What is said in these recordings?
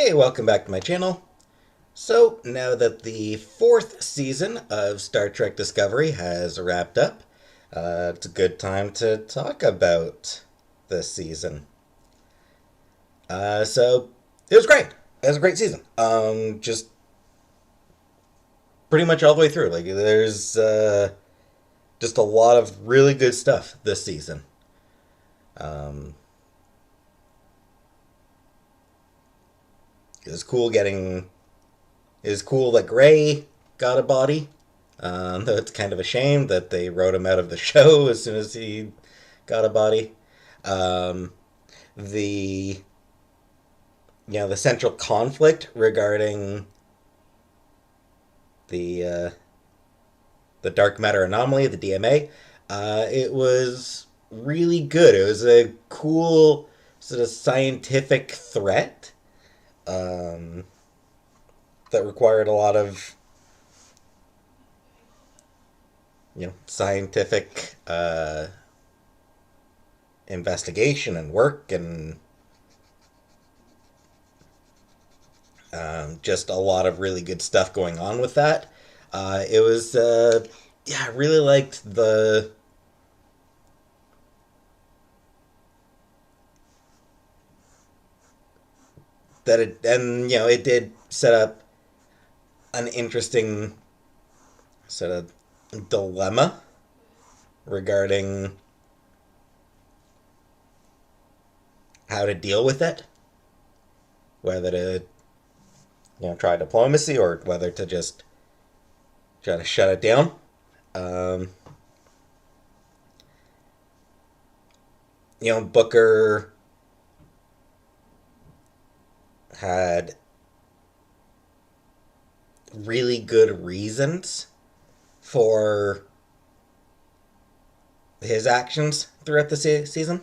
Hey, welcome back to my channel. So, now that the fourth season of Star Trek Discovery has wrapped up, it's a good time to talk about this season. So, it was great. It was a great season. Just pretty much all the way through. Like, there's just a lot of really good stuff this season. Um, it was cool getting. It was cool that Gray got a body. Though it's kind of a shame that they wrote him out of the show as soon as he got a body. Um, the the central conflict regarding the uh, the dark matter anomaly, the DMA, it was really good. It was a cool sort of scientific threat um, that required a lot of scientific investigation and work and just a lot of really good stuff going on with that. It was, yeah, I really liked that it, and it did set up an interesting sort of dilemma regarding how to deal with it, whether to try diplomacy or whether to just try to shut it down. Um, Booker had really good reasons for his actions throughout the season.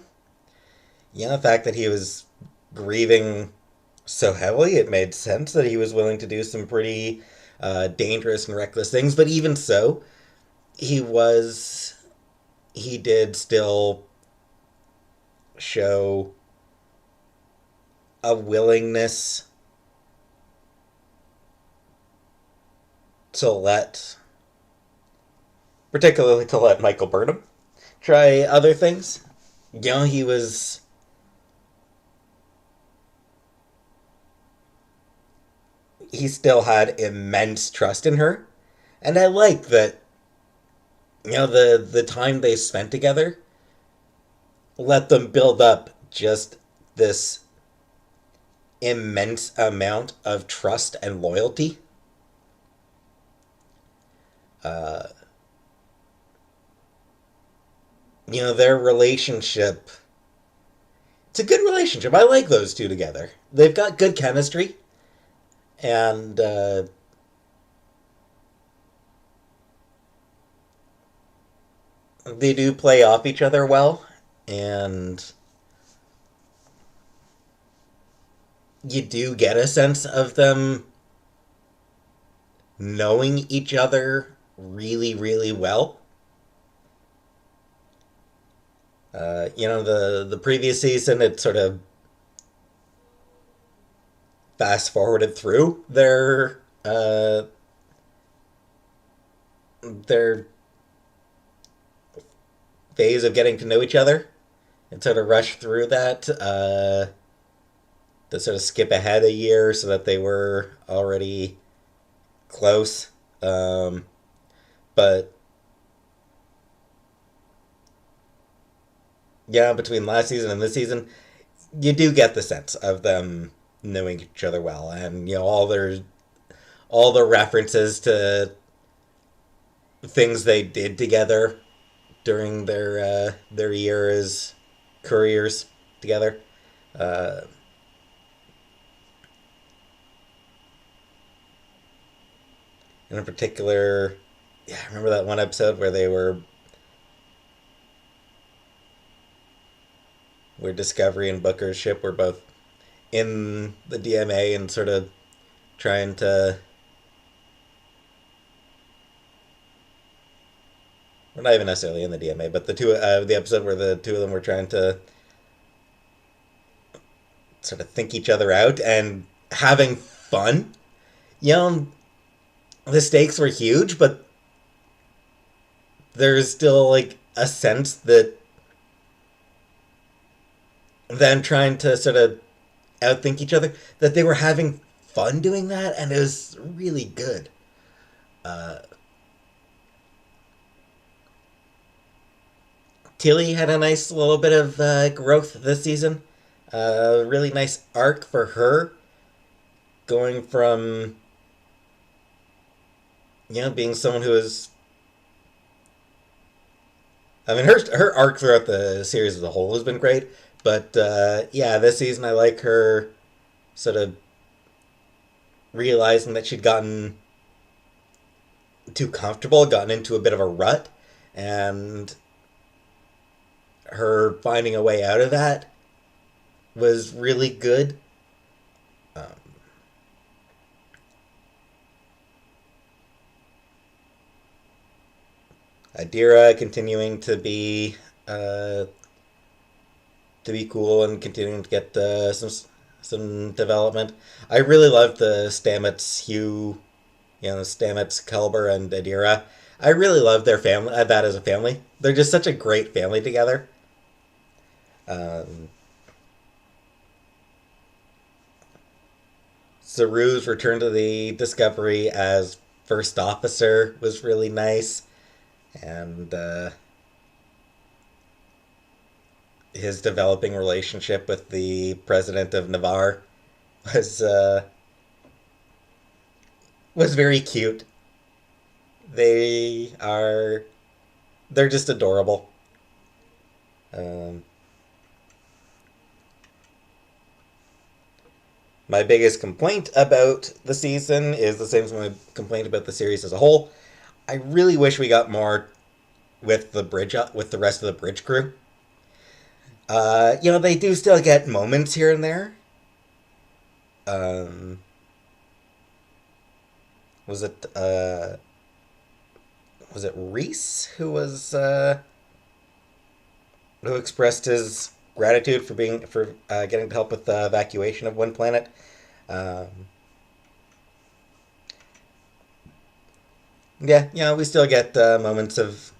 The fact that he was grieving so heavily, it made sense that he was willing to do some pretty dangerous and reckless things. But even so, he was he did still show a willingness to particularly to let Michael Burnham try other things. He was he still had immense trust in her, and I like that. The time they spent together let them build up just this immense amount of trust and loyalty. Uh, their relationship. It's a good relationship. I like those two together. They've got good chemistry, and they do play off each other well. And you do get a sense of them knowing each other really, really well. The previous season, it sort of fast forwarded through their phase of getting to know each other and sort of rushed through that to sort of skip ahead a year so that they were already close. But yeah, between last season and this season, you do get the sense of them knowing each other well, and all the references to things they did together during their years careers together. Uh, in particular, yeah, I remember that one episode where Discovery and Booker's ship were both in the DMA and sort of trying to. Well, not even necessarily in the DMA, but the episode where the two of them were trying to sort of think each other out, and having fun. You know, the stakes were huge, but there's still like a sense that them trying to sort of outthink each other, that they were having fun doing that, and it was really good. Uh, Tilly had a nice little bit of growth this season. Really nice arc for her, going from being someone who is. I mean, her arc throughout the series as a whole has been great, but yeah, this season I like her sort of realizing that she'd gotten too comfortable, gotten into a bit of a rut, and her finding a way out of that was really good. Um, Adira continuing uh, to be cool and continuing to get some development. I really love the Stamets Hugh, Stamets, Kelber, and Adira. I really love their family. That as a family, they're just such a great family together. Um, Saru's return to the Discovery as first officer was really nice, and his developing relationship with the president of Navarre was was very cute. They are they're just adorable. Um, my biggest complaint about the season is the same as my complaint about the series as a whole. I really wish we got more with with the rest of the bridge crew. They do still get moments here and there. Um, was it Reese who expressed his gratitude for being for getting to help with the evacuation of one planet? Um, yeah, we still get moments of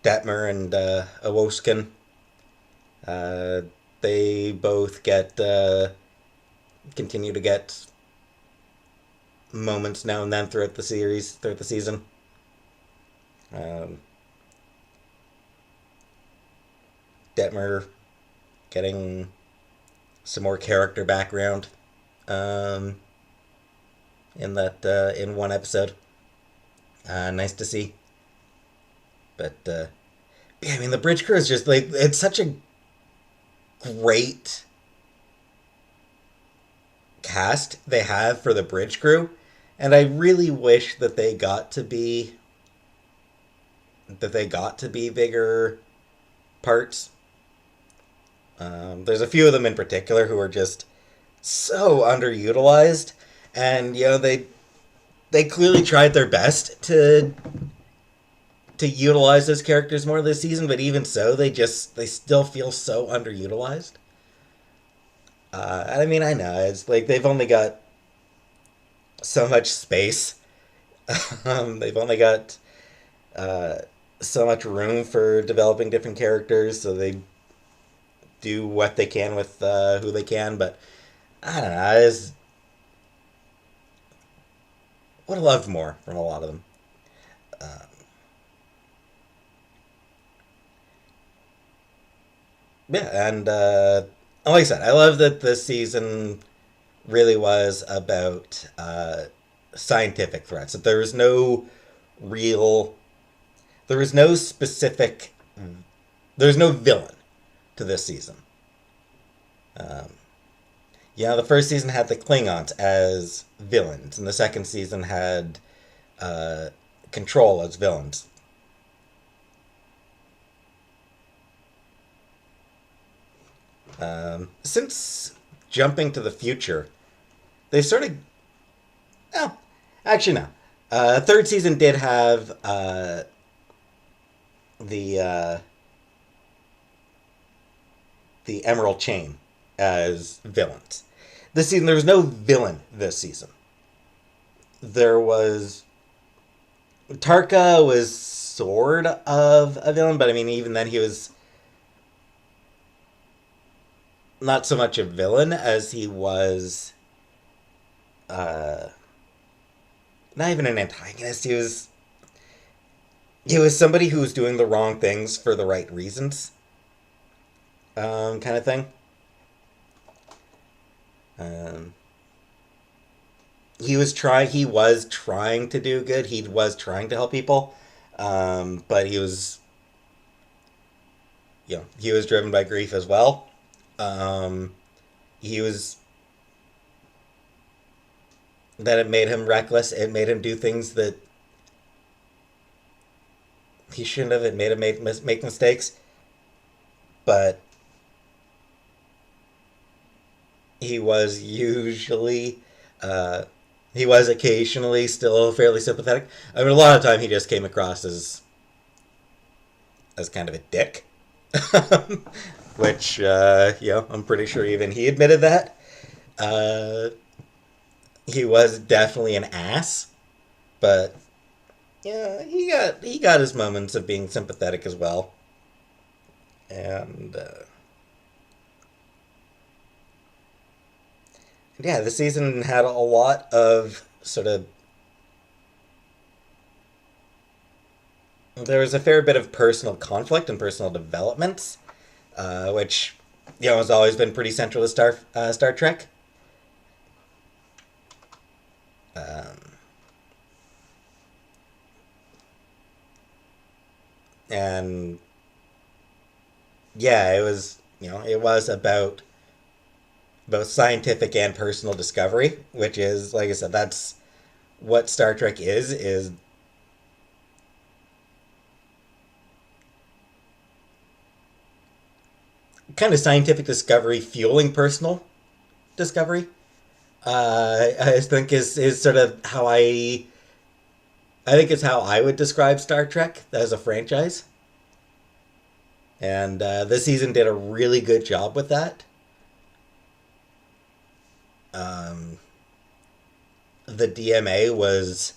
Detmer and Awoskin. Uh, they both get continue to get moments now and then throughout the season. Um, Detmer getting some more character background um, in one episode. Nice to see. But yeah, I mean, the bridge crew is just like it's such a great cast they have for the bridge crew, and I really wish that they got to be bigger parts. There's a few of them in particular who are just so underutilized, and they clearly tried their best to utilize those characters more this season, but even so, they still feel so underutilized. I mean, I know it's like they've only got so much space. They've only got uh, so much room for developing different characters, so they do what they can with who they can. But I don't know. I just would have loved more from a lot of them. Uh, yeah, and like I said, I love that this season really was about scientific threats. That real, there was no specific, there was no villain to this season. Um, the first season had the Klingons as villains, and the second season had uh, Control as villains. Since jumping to the future, they sort of. Oh, actually, no. Third season did have the the Emerald Chain as villains. this season there was no villain this season. There was Tarka was sort of a villain, but I mean even then he was not so much a villain as he was uh not even an antagonist. He was somebody who was doing the wrong things for the right reasons, kind of thing. Um, he was trying to do good. He was trying to help people, but he was driven by grief as well. Um, he was that it made him reckless. It made him do things that he shouldn't have. It made him make mistakes, but he was usually uh, he was occasionally still fairly sympathetic. I mean, a lot of the time he just came across as kind of a dick, which I'm pretty sure even he admitted that. Uh, he was definitely an ass, but yeah, he got his moments of being sympathetic as well, and yeah, the season had a lot of sort of. There was a fair bit of personal conflict and personal developments, which has always been pretty central to Star Trek. Um, and yeah, it was about both scientific and personal discovery, which is, like I said, that's what Star Trek is kind of scientific discovery fueling personal discovery. I think is sort of how I think it's how I would describe Star Trek as a franchise, and this season did a really good job with that. Um, the DMA was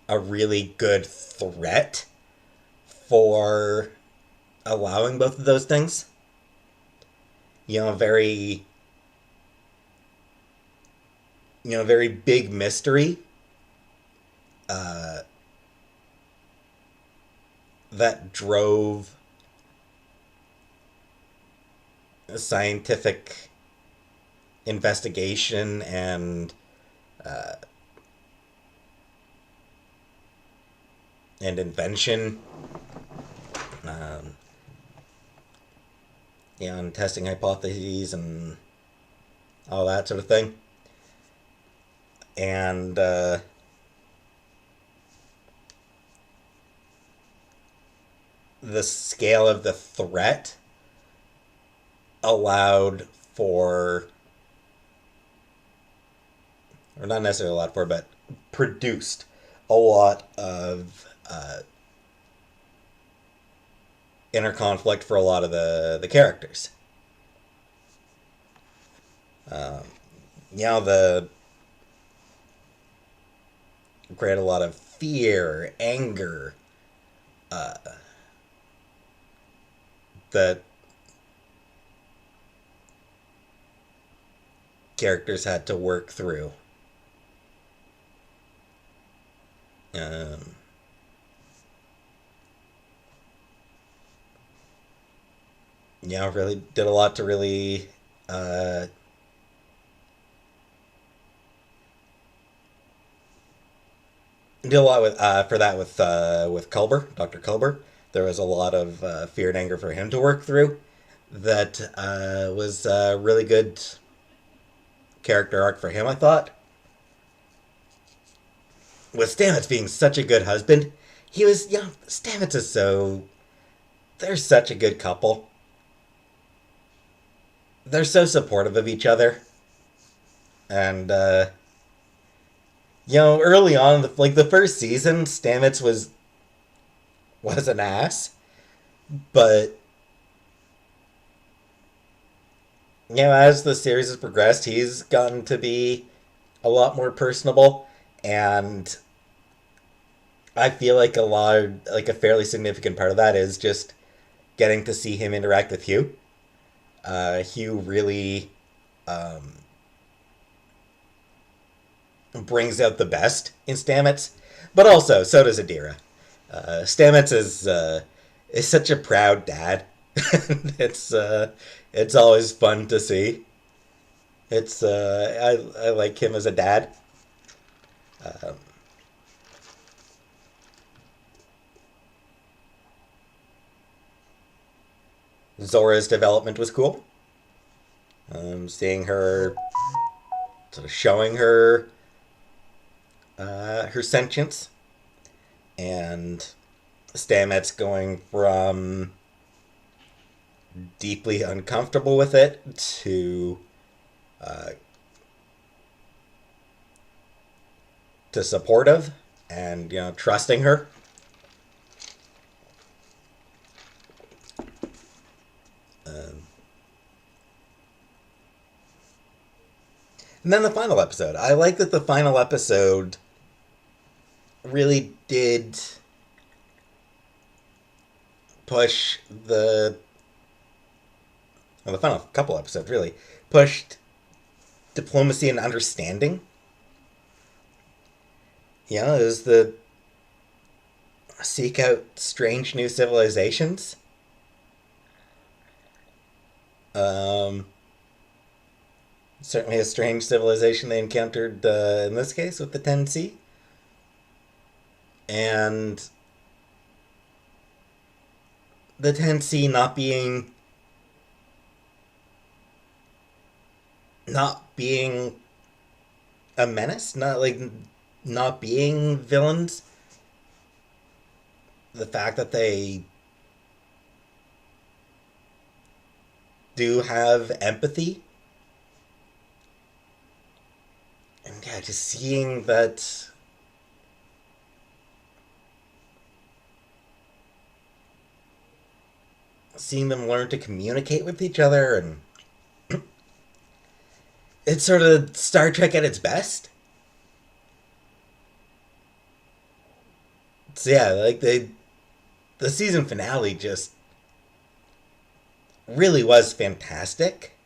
a really good threat for allowing both of those things. Very very big mystery uh, that drove scientific investigation uh, and invention, um, and testing hypotheses and all that sort of thing. And the scale of the threat allowed for, or not necessarily allowed for, but produced a lot of inner conflict for a lot of the characters. Um, the create a lot of fear, anger, uh, that characters had to work through. Um, really did a lot to really uh, did a lot with for that with Culber, Dr. Culber. There was a lot of fear and anger for him to work through. That was a really good character arc for him, I thought. With Stamets being such a good husband, he was, Stamets is so. They're such a good couple. They're so supportive of each other. And, early on, like the first season, Stamets was an ass. But as the series has progressed, he's gotten to be a lot more personable, and I feel like like a fairly significant part of that is just getting to see him interact with Hugh. Hugh really um, brings out the best in Stamets, but also so does Adira. Stamets is such a proud dad. it's it's always fun to see. I like him as a dad. Um, Zora's development was cool. Seeing her sort of showing her sentience, and Stamets going from deeply uncomfortable with it uh, to supportive and trusting her. Um, and then the final episode. I like that the final episode really did push the final couple episodes really pushed diplomacy and understanding. It was the seek out strange new civilizations. Um, Certainly a strange civilization they encountered in this case with the 10C. And the 10C not being a menace, not being villains. The fact that they do have empathy, and yeah, just seeing them learn to communicate with each other, and it's sort of Star Trek at its best. So yeah, like the season finale just really was fantastic.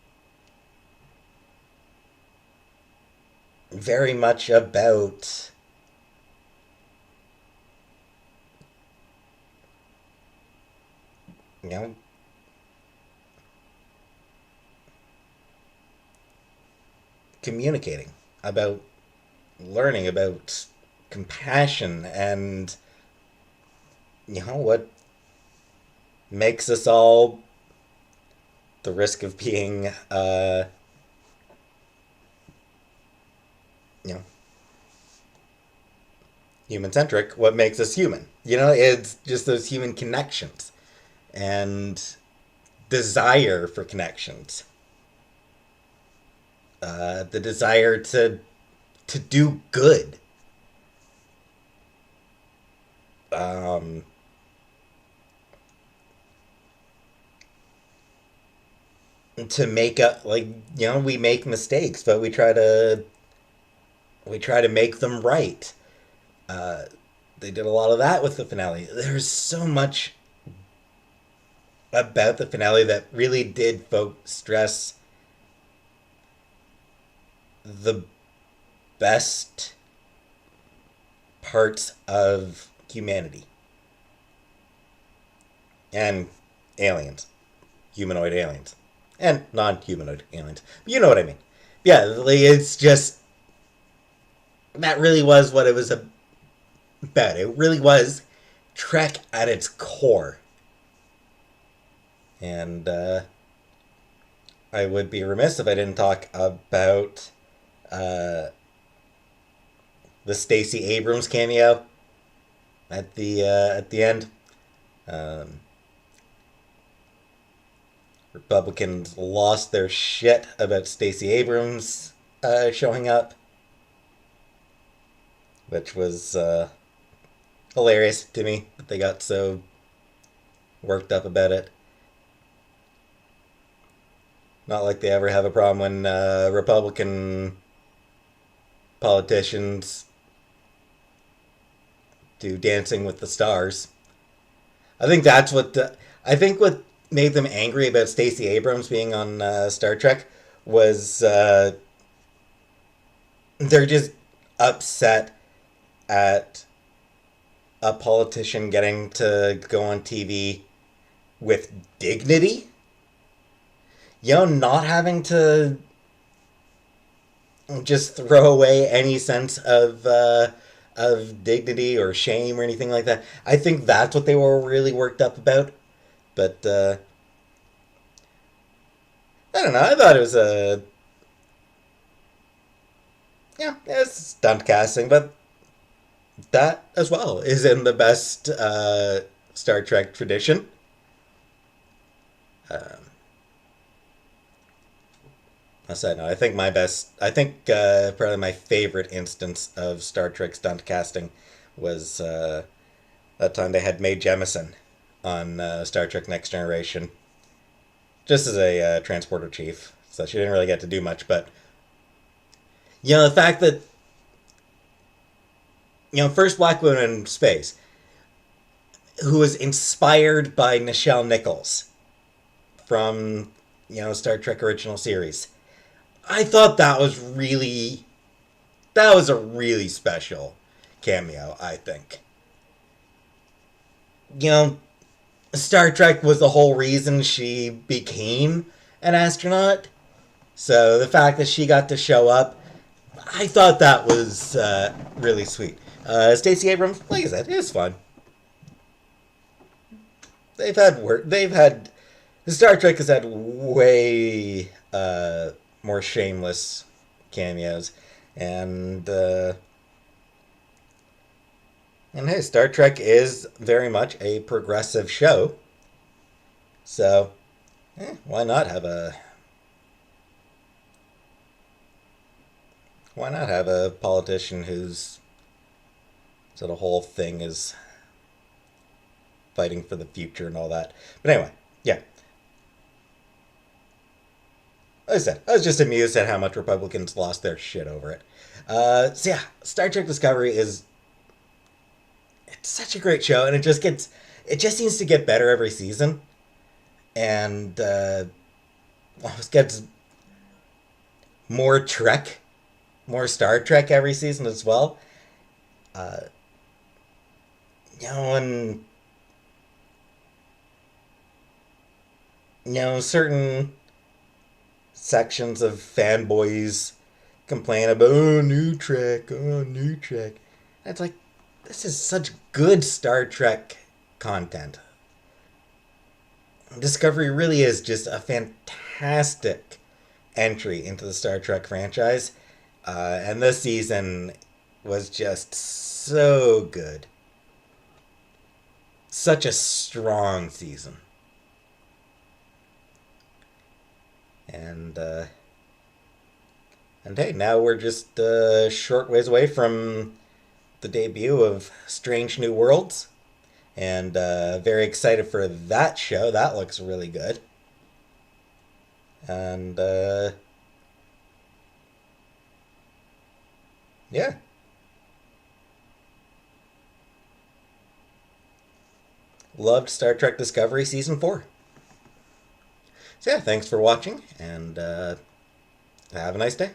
Very much about you know communicating, about learning, about compassion, and what makes us all the risk of being you know human centric, what makes us human. It's just those human connections and desire for connections, the desire to do good, um, to make up, like, we make mistakes, but we try to make them right. uh, they did a lot of that with the finale. There's so much about the finale that really did stress the best parts of humanity and aliens, humanoid aliens, and non-humanoid aliens. You know what I mean? Yeah, like, it's just that really was what it was about. It really was Trek at its core, and I would be remiss if I didn't talk about uh, the Stacey Abrams cameo at the end. Um, Republicans lost their shit about Stacey Abrams showing up, which was hilarious to me that they got so worked up about it. Not like they ever have a problem when Republican politicians do Dancing with the Stars. I think that's what I think what made them angry about Stacey Abrams being on Star Trek was they're just upset at a politician getting to go on TV with dignity. Not having to just throw away any sense of dignity or shame or anything like that. I think that's what they were really worked up about. But I don't know. I thought it was a it's stunt casting, but that as well is in the best Star Trek tradition. Um, I said no. I think my best. I think probably my favorite instance of Star Trek stunt casting was that time they had Mae Jemison on Star Trek Next Generation, just as a transporter chief. So she didn't really get to do much, but the fact that first black woman in space who was inspired by Nichelle Nichols from Star Trek original series. I thought that was a really special cameo. I think you know Star Trek was the whole reason she became an astronaut. So the fact that she got to show up, I thought that was really sweet. Stacey Abrams, like I said, it was fun. They've had work. They've had Star Trek has had way more shameless cameos, and hey, Star Trek is very much a progressive show. So, why not have a politician whose sort of whole thing is fighting for the future and all that. But anyway, yeah. Like I said, I was just amused at how much Republicans lost their shit over it. So yeah, Star Trek Discovery it's such a great show, and it just seems to get better every season, and almost gets more Trek, more Star Trek every season as well. Uh, and certain sections of fanboys complain about new Trek, new Trek. And it's like this is such good Star Trek content. Discovery really is just a fantastic entry into the Star Trek franchise, and this season was just so good. Such a strong season. And hey, now we're just a short ways away from the debut of Strange New Worlds, and very excited for that show. That looks really good. And yeah, loved Star Trek Discovery Season 4. So yeah, thanks for watching, and have a nice day.